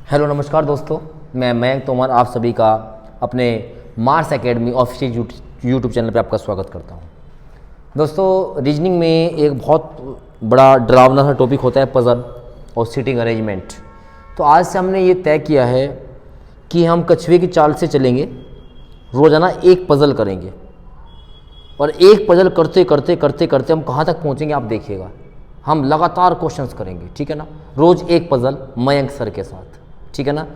Hello नमस्कार दोस्तों, मैं मयंक तोमर आप सभी का अपने Mars academy official YouTube channel पर आपका स्वागत करता हूं। दोस्तों, रीजनिंग में एक बहुत बड़ा डरावना सा टॉपिक होता है पज़ल और सीटिंग अरेंजमेंट। तो आज से हमने ये तय किया है कि हम कछुए की चाल से चलेंगे, रोज़ाना एक पज़ल करेंगे और एक पज़ल करते करते करते करते हम कहाँ तक पहुँचेंगे आप देखिएगा। हम लगातार क्वेश्चंस करेंगे, ठीक है ना। रोज़ एक पज़ल मयंक सर के साथ, ठीक है ना।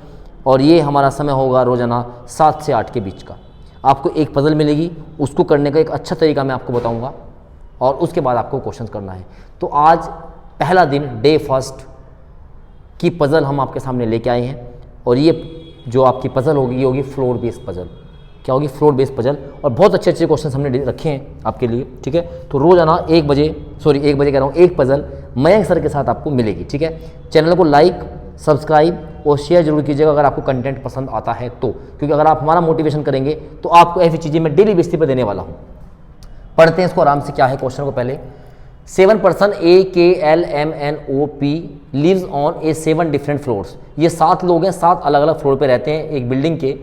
और ये हमारा समय होगा रोज़ाना 7 से 8 के बीच का। आपको एक पज़ल मिलेगी, उसको करने का एक अच्छा तरीका मैं आपको बताऊंगा और उसके बाद आपको क्वेश्चंस करना है। तो आज पहला दिन, डे फर्स्ट की पज़ल हम आपके सामने लेके आए हैं और ये जो आपकी पज़ल होगी ये होगी फ्लोर बेस्ड पज़ल। क्या होगी? Floor based puzzle. और बहुत अच्छे अच्छे क्वेश्चंस हमने रखे हैं आपके लिए, ठीक है। तो रोज़ाना 1 बजे कह रहा हूँ, एक पज़ल मयंक सर के साथ आपको मिलेगी, ठीक है। चैनल को लाइक, सब्सक्राइब और शेयर जरूर कीजिएगा अगर आपको कंटेंट पसंद आता है तो, क्योंकि अगर आप हमारा मोटिवेशन करेंगे तो आपको ऐसी चीज़ें मैं डेली बेसिस पर देने वाला हूँ। पढ़ते हैं इसको आराम से। क्या है क्वेश्चन को? पहले 7 person AKLMNOP lives on a 7 different floors. ये 7 लोग हैं, 7 अलग अलग फ्लोर पे रहते हैं एक बिल्डिंग के।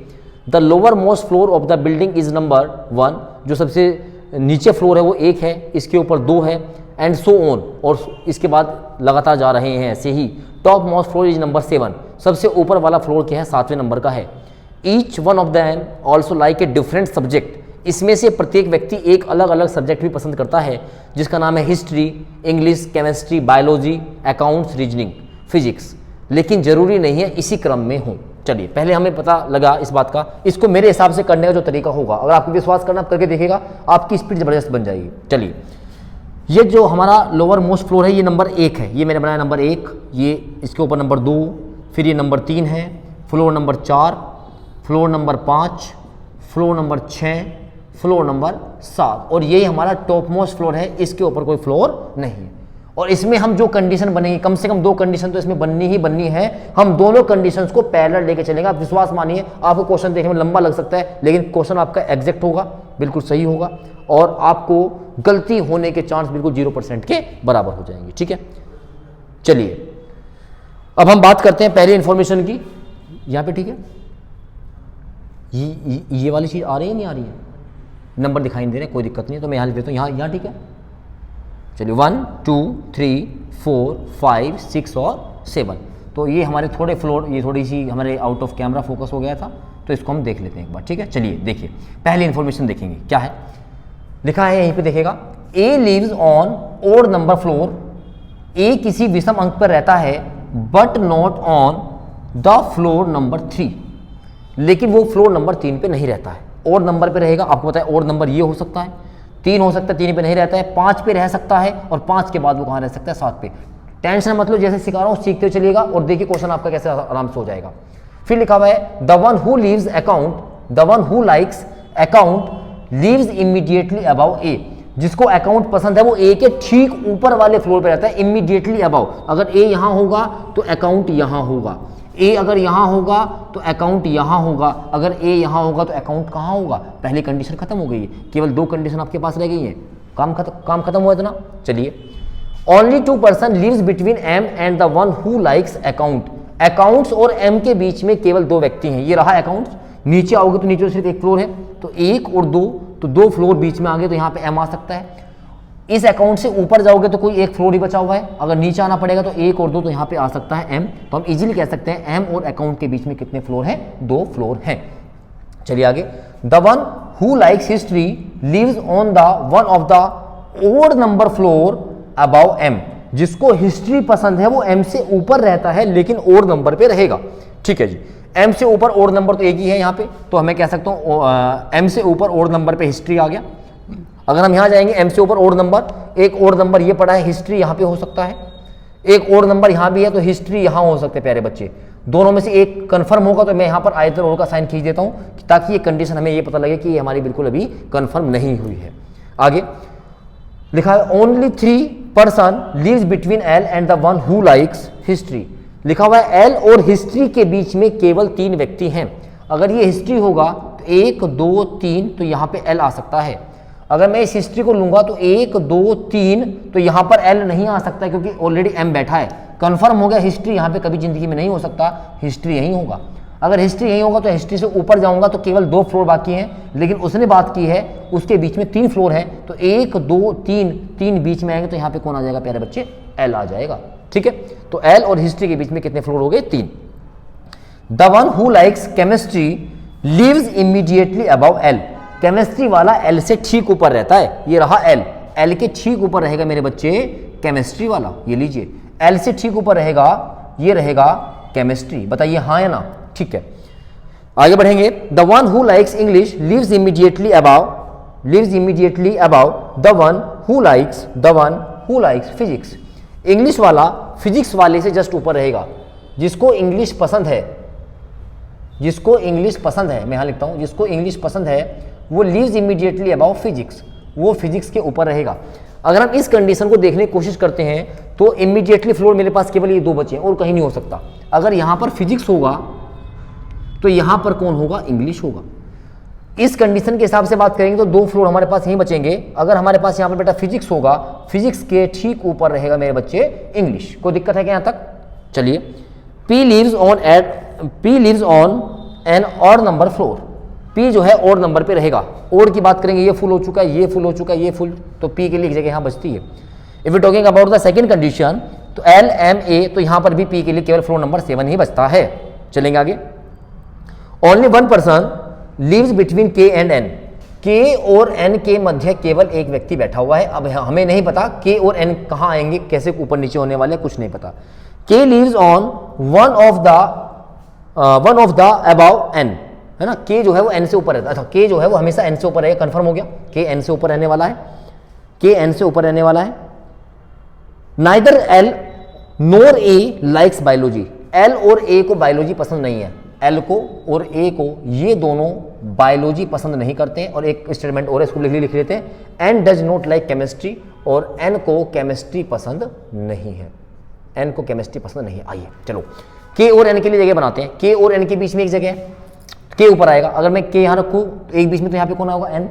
The lower most floor of the building is number 1। जो सबसे नीचे फ्लोर है वो 1 है, इसके ऊपर 2 है, एंड सो ऑन। और इसके बाद लगातार जा रहे हैं ऐसे ही। Top most floor is number 7। सबसे ऊपर वाला फ्लोर क्या है? 7वें नंबर का है। Each one of them also like a different subject. इसमें से प्रत्येक व्यक्ति एक अलग अलग सब्जेक्ट भी पसंद करता है, जिसका नाम है history, English, chemistry, biology, accounts, reasoning, physics. लेकिन जरूरी नहीं है इसी क्रम में हो। चलिए, पहले हमें पता लगा इस बात का। इसको मेरे हिसाब से करने का जो तरीका होगा, अगर आपको विश्वास करना आप करके देखिएगा, आपकी स्पीड जबरदस्त बन जाएगी। चलिए, ये जो हमारा लोअर मोस्ट फ्लोर है ये नंबर 1 है। ये मैंने बनाया नंबर 1, ये इसके ऊपर नंबर 2, फिर ये नंबर 3 है, floor number 4, floor number 5, floor number 6, floor number 7 और यही हमारा टॉप मोस्ट फ्लोर है। इसके ऊपर कोई फ्लोर नहीं है। और इसमें हम जो कंडीशन बनेगी, कम से कम 2 कंडीशन तो इसमें बननी ही बननी है। हम दोनों कंडीशंस को पैरेलल लेके चलेंगे। आप विश्वास मानिए, आपको क्वेश्चन देखने में लंबा लग सकता है, लेकिन क्वेश्चन आपका एग्जैक्ट होगा, बिल्कुल सही होगा और आपको गलती होने के चांस बिल्कुल 0% के बराबर हो जाएंगे, ठीक है। चलिए, अब हम बात करते हैं पहले इंफॉर्मेशन की। यहाँ पे ठीक है, ये वाली चीज़ आ रही है नहीं आ रही है? नंबर दिखाई नहीं दे रहे, कोई दिक्कत नहीं है, तो मैं यहाँ लिख देता हूँ। यहाँ ठीक है। चलिए, 1 2 3 4 5 6 और 7। तो ये हमारे थोड़े फ्लोर, ये थोड़ी सी हमारे आउट ऑफ कैमरा फोकस हो गया था, तो इसको हम देख लेते हैं एक बार, ठीक है। चलिए देखिए, पहले इन्फॉर्मेशन देखेंगे क्या है। लिखा है यहीं पे देखिएगा, A lives on odd number floor. A किसी विषम अंक पर रहता है, but not on the floor number 3। लेकिन वो फ्लोर नंबर 3 पे नहीं रहता है, ओड नंबर पे रहेगा। आपको पता है ओड नंबर ये हो सकता है, 3 हो सकता है, 3 पे नहीं रहता है, 5 पे रह सकता है और 5 के बाद वो कहाँ रह सकता है? 7 पे। टेंशन मतलब जैसे सिखा रहा हूँ सीखते हुए चलिएगा और देखिए क्वेश्चन आपका कैसे आराम से हो जाएगा। फिर लिखा हुआ है, the one who lives account, the one who likes account lives immediately above A. जिसको अकाउंट पसंद है वो ए के ठीक ऊपर वाले फ्लोर पे रहता है, इमीडिएटली अबाउ। अगर ए यहां होगा तो अकाउंट यहां होगा, ए अगर यहां होगा तो अकाउंट यहां होगा, अगर ए यहां होगा तो अकाउंट कहां होगा? पहली कंडीशन खत्म हो गई है, केवल 2 कंडीशन आपके पास रह गई है। काम खत्म हुआ इतना। चलिए, only 2 person lives between M and the one who likes account. Accounts और एम के बीच में केवल 2 व्यक्ति हैं। ये रहा अकाउंट्स, नीचे आओगे तो नीचे सिर्फ एक फ्लोर है, तो 1 और 2, तो 2 फ्लोर बीच में आ गए तो यहाँ पे एम आ सकता है। इस अकाउंट से ऊपर जाओगे तो कोई एक फ्लोर ही बचा हुआ है, अगर नीचे आना पड़ेगा तो 1 और 2, तो यहाँ पे आ सकता है एम। तो हम इजीली कह सकते हैं एम और अकाउंट के बीच में कितने फ्लोर हैं? 2 फ्लोर हैं। चलिए आगे, the one who likes history lives on the one of the odd number floor above M. जिसको हिस्ट्री पसंद है वो एम से ऊपर रहता है लेकिन ओड नंबर पे रहेगा, ठीक है जी। एम से ऊपर ओड नंबर तो एक ही है यहाँ पे, तो हमें कह सकता हूँ एम से ऊपर ओड नंबर पे हिस्ट्री आ गया। अगर हम यहाँ जाएंगे, एम से ऊपर ओड नंबर, एक ओड नंबर ये पड़ा है, हिस्ट्री यहाँ पे हो सकता है, एक ओड नंबर यहाँ भी है तो हिस्ट्री यहाँ हो सकते हैं। प्यारे बच्चे, दोनों में से एक कंफर्म होगा तो मैं यहाँ पर आयतर और का साइन खींच देता हूँ ताकि ये कंडीशन हमें ये पता लगे कि ये हमारी बिल्कुल अभी कंफर्म नहीं हुई है। आगे लिखा है, only 3 person lives between L and the one who likes history. लिखा हुआ है एल और हिस्ट्री के बीच में केवल 3 व्यक्ति हैं। अगर ये हिस्ट्री होगा तो 1 2 3, तो यहाँ पे एल आ सकता है। अगर मैं इस हिस्ट्री को लूंगा तो 1 2 3, तो यहां पर एल नहीं आ सकता क्योंकि ऑलरेडी एम बैठा है। कंफर्म हो गया हिस्ट्री यहाँ पे कभी जिंदगी में नहीं हो सकता, हिस्ट्री यहीं होगा। अगर हिस्ट्री यहीं होगा तो हिस्ट्री से ऊपर जाऊंगा तो केवल 2 फ्लोर बाकी हैं, लेकिन उसने बात की है उसके बीच में 3 फ्लोर है, तो 1 2 3 बीच में आएंगे तो यहाँ पे कौन आ जाएगा प्यारे बच्चे, एल आ जाएगा। ठीक है, तो एल और हिस्ट्री के बीच में कितने फ्लोर हो गए, 3। The one who likes chemistry lives immediately above L, chemistry वाला एल से ठीक ऊपर रहता है, ये रहा एल, एल के ठीक ऊपर रहेगा मेरे बच्चे केमिस्ट्री वाला, ये लीजिए एल से ठीक ऊपर रहेगा, ये रहेगा केमिस्ट्री। बताइए हाँ या ना, ठीक है। आगे बढ़ेंगे, the one who likes English lives immediately above the one who likes physics, English वाला फिजिक्स वाले से जस्ट ऊपर रहेगा। जिसको इंग्लिश पसंद है, मैं यहां लिखता हूं, जिसको इंग्लिश पसंद है वो लिव्स इमीडिएटली अबाउ फिजिक्स, वो फिजिक्स के ऊपर रहेगा। अगर हम इस कंडीशन को देखने की कोशिश करते हैं तो इमीडिएटली फ्लोर मेरे पास केवल ये 2 बचे हैं और कहीं नहीं हो सकता। अगर यहां पर फिजिक्स होगा तो यहां पर कौन होगा, इंग्लिश होगा। इस कंडीशन के हिसाब से बात करेंगे तो 2 फ्लोर हमारे पास यहीं बचेंगे। अगर हमारे पास यहां पर बेटा फिजिक्स होगा, फिजिक्स के ठीक ऊपर रहेगा मेरे बच्चे इंग्लिश। कोई दिक्कत है क्या यहां तक? चलिए, P lives on an odd number floor, P जो है ओड नंबर पे रहेगा। ओड की बात करेंगे, ये फुल हो चुका है, ये फुल हो चुका है, ये फुल, तो P के लिए एक जगह यहाँ बचती है। If you talking about the second condition तो L M A, तो यहाँ पर भी P के लिए केवल फ्लोर नंबर 7 ही बचता है। चलेंगे आगे, only one person lives between K and N, K और N के मध्य केवल एक व्यक्ति बैठा हुआ है। अब हमें नहीं पता K और N कहाँ आएंगे, कैसे ऊपर नीचे होने वाले, कुछ नहीं पता। K lives on one of the above N, है ना, K जो है वो N से ऊपर रहता है। अच्छा, K जो है वो हमेशा N से ऊपर रहेगा, कंफर्म हो गया, K N से ऊपर रहने वाला है, K N से ऊपर रहने वाला है। Neither L nor A likes biology, L और A को बायोलॉजी पसंद नहीं है, L को और A को ये दोनों बायोलॉजी पसंद नहीं करते हैं। और एक स्टेटमेंट और इसको लिख लेते हैं, N does not like chemistry, और N को केमिस्ट्री पसंद नहीं है, N को केमिस्ट्री पसंद नहीं है। आइए चलो K और N के लिए जगह बनाते हैं। K और N के बीच में एक जगह है, K ऊपर आएगा। अगर मैं K यहाँ रखूँ एक बीच में तो यहाँ पे कौन होगा, N,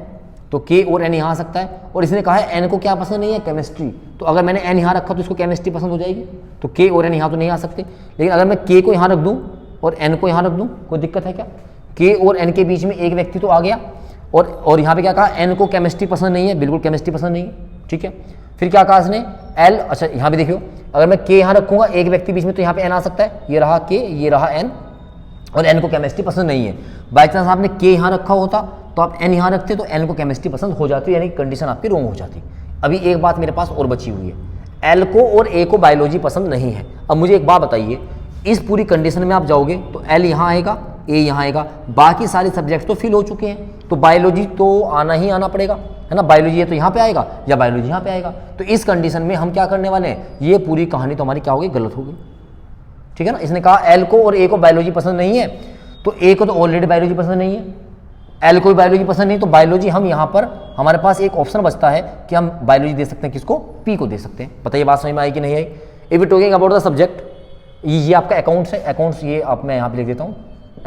तो K और N यहाँ आ सकता है। और इसने कहा है N को क्या पसंद नहीं है, केमिस्ट्री, तो अगर मैंने N यहाँ रखा तो इसको केमिस्ट्री पसंद हो जाएगी, तो K और N यहाँ तो नहीं आ सकते। लेकिन अगर मैं K को यहाँ रख दूँ और N को यहाँ रख दूँ, कोई दिक्कत है क्या? K और N के बीच में एक व्यक्ति तो आ गया। और यहाँ पे क्या कहा, N को केमिस्ट्री पसंद नहीं है, बिल्कुल केमिस्ट्री पसंद नहीं है, ठीक है। फिर क्या कहा इसने, L, अच्छा यहाँ भी देखियो, अगर मैं K यहाँ रखूँगा एक व्यक्ति बीच में तो यहाँ पे N आ सकता है, ये रहा K, ये रहा N, और N को केमिस्ट्री पसंद नहीं है। बाई चांस आपने K यहाँ रखा होता तो आप N यहाँ रखते तो N को केमिस्ट्री पसंद हो जाती, यानी कंडीशन आपकी रॉन्ग हो जाती। अभी एक बात मेरे पास और बची हुई है, L को और A को बायोलॉजी पसंद नहीं है। अब मुझे एक बात बताइए, इस पूरी कंडीशन में आप जाओगे तो L यहाँ आएगा, A यहाँ आएगा, बाकी सारे सब्जेक्ट तो फिल हो चुके हैं, तो बायोलॉजी तो आना ही आना पड़ेगा, है ना। बायोलॉजी ये तो यहाँ पे आएगा या बायोलॉजी यहाँ पे आएगा। तो इस कंडीशन में हम क्या करने वाले हैं, ये पूरी कहानी तो हमारी क्या होगी, गलत होगी, ठीक है ना। इसने कहा L को और A को बायोलॉजी पसंद नहीं है, तो A को तो ऑलरेडी बायोलॉजी पसंद नहीं है, L को भी बायोलॉजी पसंद नहीं, तो बायोलॉजी हम यहाँ पर हमारे पास एक ऑप्शन बचता है कि हम बायोलॉजी दे सकते हैं, किसको, P को दे सकते हैं। बताइए बात समझ में आई कि नहीं आई। If you talking about the subject, ये आपका अकाउंट्स है, अकाउंट्स ये आप मैं यहाँ पे लिख देता हूँ,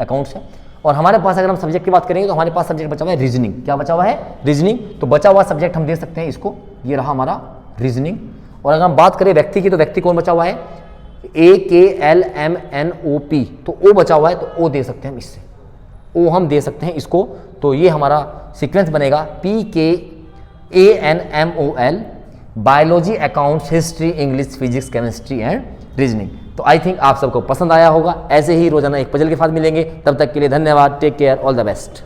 अकाउंट्स है। और हमारे पास अगर हम सब्जेक्ट की बात करेंगे तो हमारे पास सब्जेक्ट बचा हुआ है रीजनिंग। क्या बचा हुआ है, रीजनिंग। तो बचा हुआ सब्जेक्ट हम दे सकते हैं इसको, ये रहा हमारा रीजनिंग। और अगर हम बात करें व्यक्ति की, तो व्यक्ति कौन बचा हुआ है, AKLMNOP, तो O बचा हुआ है, तो O दे सकते हैं हम इससे, O हम दे सकते हैं इसको। तो ये हमारा सीक्वेंस बनेगा PKANMOL, biology, accounts, history, English, physics, chemistry and reasoning. तो आई थिंक आप सबको पसंद आया होगा। ऐसे ही रोजाना एक पजल के साथ मिलेंगे, तब तक के लिए धन्यवाद, take care, all the best.